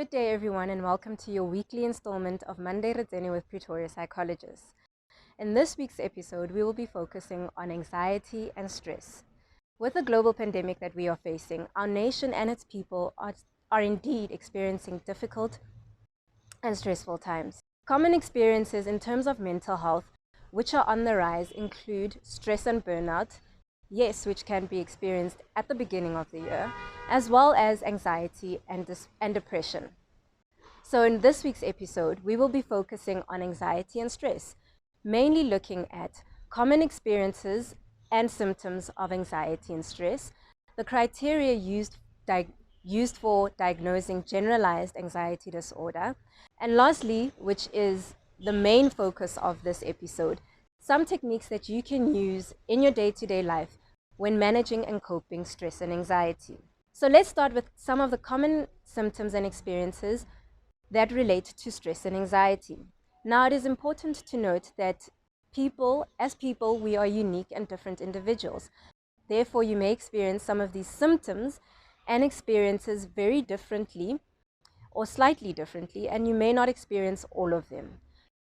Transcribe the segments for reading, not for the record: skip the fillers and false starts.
Good day, everyone, and welcome to your weekly installment of Tsene with Pretoria Psychologists. In this week's episode, we will be focusing on anxiety and stress. With the global pandemic that we are facing, our nation and its people are indeed experiencing difficult and stressful times. Common experiences in terms of mental health, which are on the rise, include stress and burnout, yes, which can be experienced at the beginning of the year, as well as anxiety and depression. So in this week's episode, we will be focusing on anxiety and stress, mainly looking at common experiences and symptoms of anxiety and stress, the criteria used for diagnosing generalized anxiety disorder, and lastly, which is the main focus of this episode, some techniques that you can use in your day-to-day life when managing and coping stress and anxiety. So let's start with some of the common symptoms and experiences that relate to stress and anxiety. Now, it is important to note that as people, we are unique and different individuals. Therefore, you may experience some of these symptoms and experiences very differently or slightly differently, and you may not experience all of them.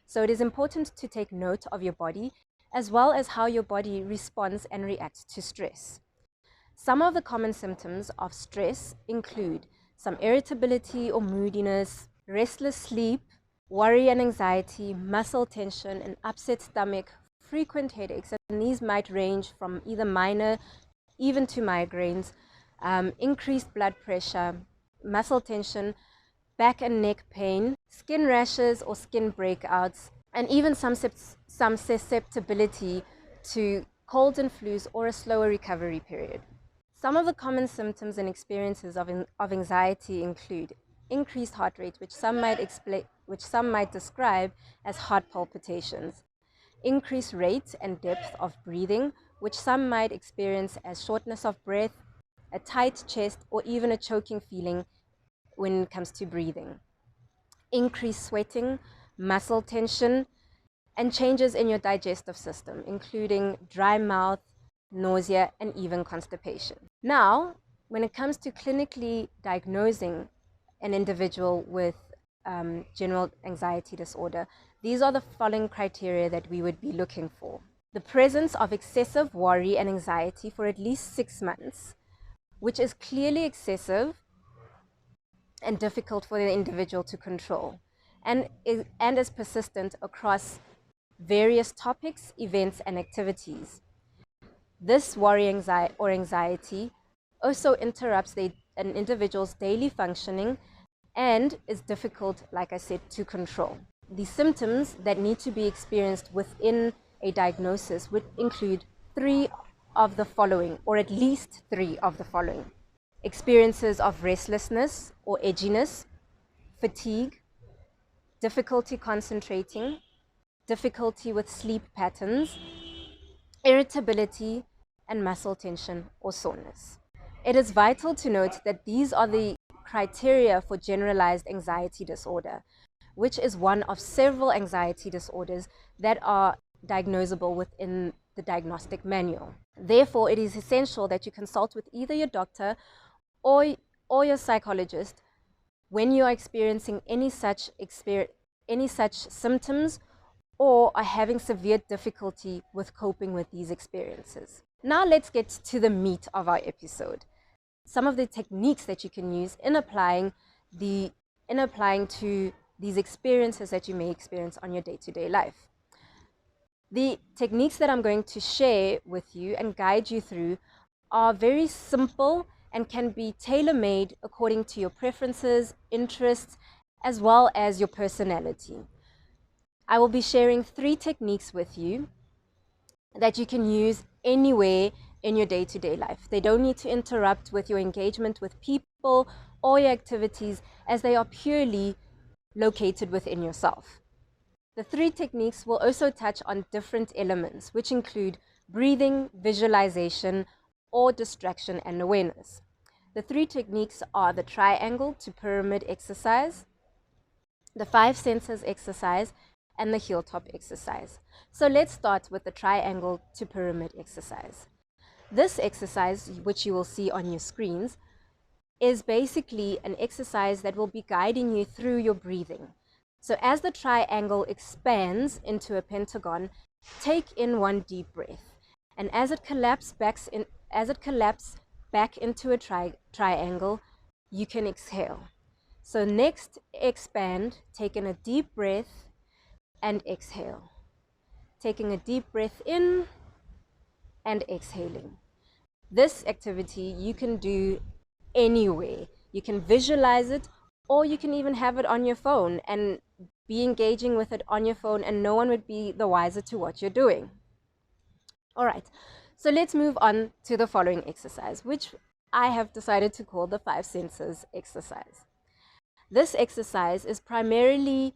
So it is important to take note of your body as well as how your body responds and reacts to stress. Some of the common symptoms of stress include some irritability or moodiness, restless sleep, worry and anxiety, muscle tension, an upset stomach, frequent headaches, and these might range from either minor even to migraines, increased blood pressure, muscle tension, back and neck pain, skin rashes or skin breakouts, and even some susceptibility to colds and flus or a slower recovery period. Some of the common symptoms and experiences of anxiety include increased heart rate, which some might describe as heart palpitations, increased rate and depth of breathing, which some might experience as shortness of breath, a tight chest, or even a choking feeling when it comes to breathing, increased sweating, muscle tension, and changes in your digestive system, including dry mouth, nausea, and even constipation. Now, when it comes to clinically diagnosing an individual with general anxiety disorder, these are the following criteria that we would be looking for. The presence of excessive worry and anxiety for at least 6 months, which is clearly excessive and difficult for the individual to control, and is persistent across various topics, events, and activities. This worry or anxiety also interrupts an individual's daily functioning and is difficult, like I said, to control. The symptoms that need to be experienced within a diagnosis would include 3 of the following, or at least 3 of the following: experiences of restlessness or edginess, fatigue, difficulty concentrating, difficulty with sleep patterns, irritability, and muscle tension or soreness. It is vital to note that these are the criteria for generalized anxiety disorder, which is one of several anxiety disorders that are diagnosable within the diagnostic manual. Therefore, it is essential that you consult with either your doctor or your psychologist when you are experiencing any such symptoms or are having severe difficulty with coping with these experiences. Now let's get to the meat of our episode. Some of the techniques that you can use in applying to these experiences that you may experience on your day-to-day life. The techniques that I'm going to share with you and guide you through are very simple and can be tailor-made according to your preferences, interests, as well as your personality. I will be sharing 3 techniques with you that you can use anywhere in your day-to-day life. They don't need to interrupt with your engagement with people or your activities, as they are purely located within yourself. The 3 techniques will also touch on different elements, which include breathing, visualization, or distraction and awareness. The 3 techniques are the triangle to pyramid exercise, the 5 senses exercise, and the heel top exercise. So let's start with the triangle to pyramid exercise. This exercise, which you will see on your screens, is basically an exercise that will be guiding you through your breathing. So as the triangle expands into a pentagon, take in one deep breath. And as it collapses back into a triangle, you can exhale. So next, expand, take in a deep breath and exhale. Taking a deep breath in and exhaling. This activity you can do anywhere. You can visualize it, or you can even have it on your phone and be engaging with it on your phone, and no one would be the wiser to what you're doing. All right, so let's move on to the following exercise, which I have decided to call the 5 senses exercise. This exercise is primarily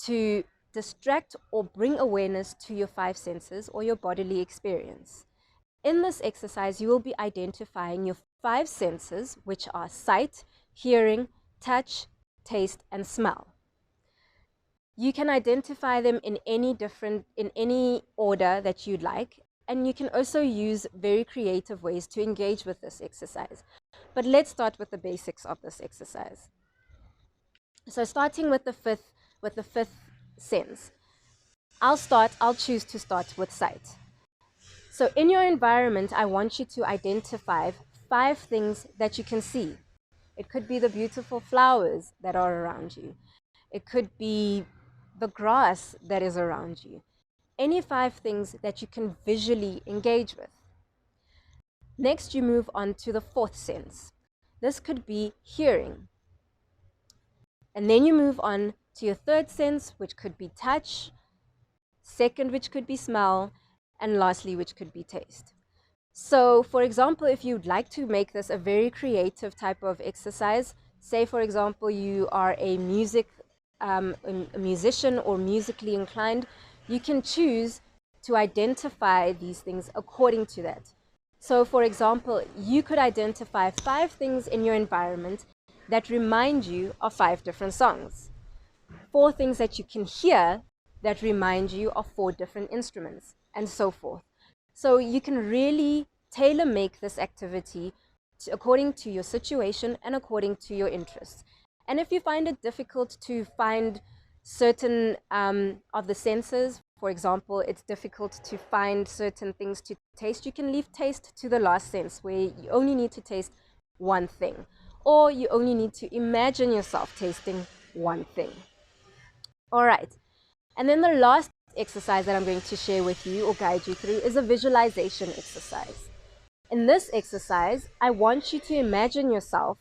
to distract or bring awareness to your 5 senses or your bodily experience. In this exercise, you will be identifying your 5 senses, which are sight, hearing, touch, taste, and smell. You can identify them in any order that you'd like, and you can also use very creative ways to engage with this exercise. But let's start with the basics of this exercise. So starting with the fifth sense, I'll choose to start with sight. So in your environment, I want you to identify 5 things that you can see. It could be the beautiful flowers that are around you. It could be the grass that is around you. Any 5 things that you can visually engage with. Next, you move on to the 4th sense. This could be hearing. And then you move on to your 3rd sense, which could be touch, 2nd, which could be smell, and lastly, which could be taste. So, for example, if you'd like to make this a very creative type of exercise, say, for example, you are a musician or musically inclined, you can choose to identify these things according to that. So, for example, you could identify 5 things in your environment that remind you of 5 different songs. 4 things that you can hear that remind you of 4 different instruments, and so forth. So you can really tailor-make this activity according to your situation and according to your interests. And if you find it difficult to find certain of the senses, for example, it's difficult to find certain things to taste, you can leave taste to the last sense, where you only need to taste one thing, or you only need to imagine yourself tasting one thing. All right. And then the last exercise that I'm going to share with you or guide you through is a visualization exercise. In this exercise, I want you to imagine yourself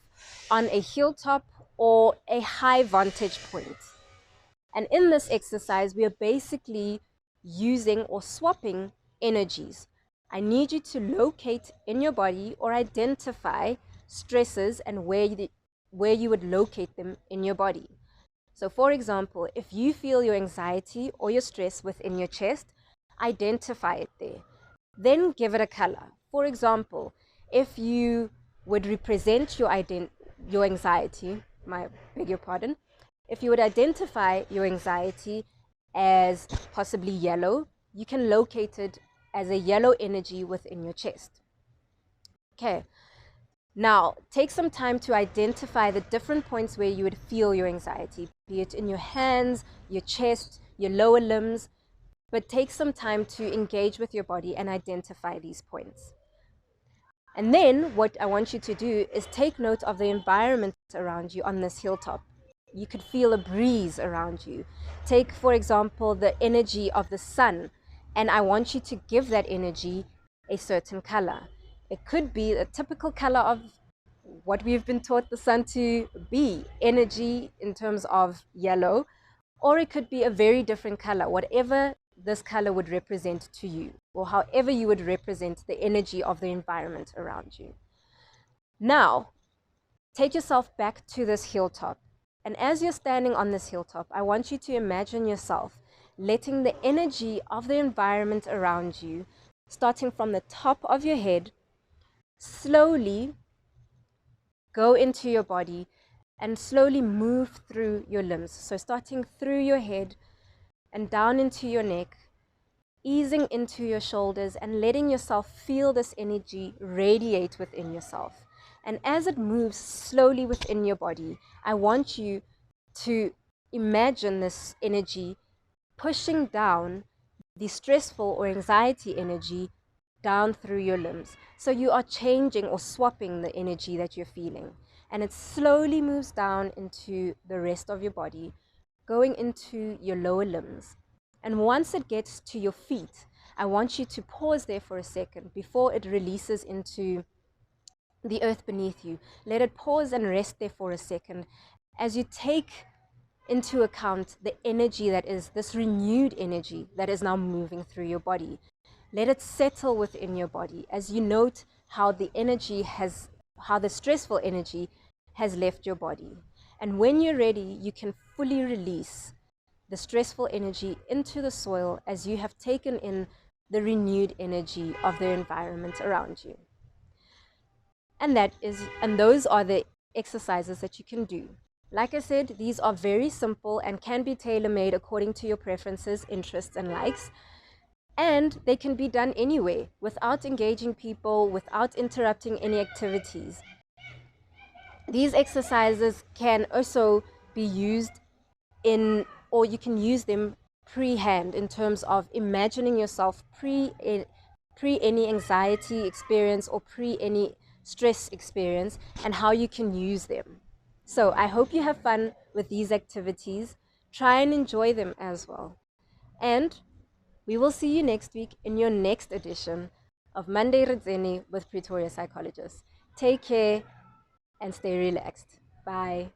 on a hilltop or a high vantage point. And in this exercise, we are basically using or swapping energies. I need you to locate in your body or identify stresses and where you would locate them in your body. So for example, if you feel your anxiety or your stress within your chest, identify it there. Then give it a color. For example, if you would represent your anxiety, if you would identify your anxiety as possibly yellow, you can locate it as a yellow energy within your chest. Okay. Now, take some time to identify the different points where you would feel your anxiety, be it in your hands, your chest, your lower limbs, but take some time to engage with your body and identify these points. And then what I want you to do is take note of the environment around you on this hilltop. You could feel a breeze around you. Take, for example, the energy of the sun, and I want you to give that energy a certain color. It could be a typical color of what we've been taught the sun to be, energy in terms of yellow, or it could be a very different color, whatever this color would represent to you, or however you would represent the energy of the environment around you. Now, take yourself back to this hilltop. And as you're standing on this hilltop, I want you to imagine yourself letting the energy of the environment around you, starting from the top of your head, slowly go into your body and slowly move through your limbs. So starting through your head and down into your neck, easing into your shoulders and letting yourself feel this energy radiate within yourself. And as it moves slowly within your body, I want you to imagine this energy pushing down the stressful or anxiety energy down through your limbs. So you are changing or swapping the energy that you're feeling. And it slowly moves down into the rest of your body, going into your lower limbs. And once it gets to your feet, I want you to pause there for a second before it releases into the earth beneath you. Let it pause and rest there for a second as you take into account the energy that is this renewed energy that is now moving through your body. Let it settle within your body as you note how the stressful energy has left your body. And when you're ready, you can fully release the stressful energy into the soil as you have taken in the renewed energy of the environment around you. And those are the exercises that you can do. Like I said, these are very simple and can be tailor-made according to your preferences, interests, and likes. And they can be done anywhere without engaging people, without interrupting any activities. These exercises can also be used or you can use them pre-hand in terms of imagining yourself pre any anxiety experience or pre any stress experience and how you can use them. So I hope you have fun with these activities. Try and enjoy them as well. And we will see you next week in your next edition of Monday Tsene with Pretoria Psychologists. Take care and stay relaxed. Bye.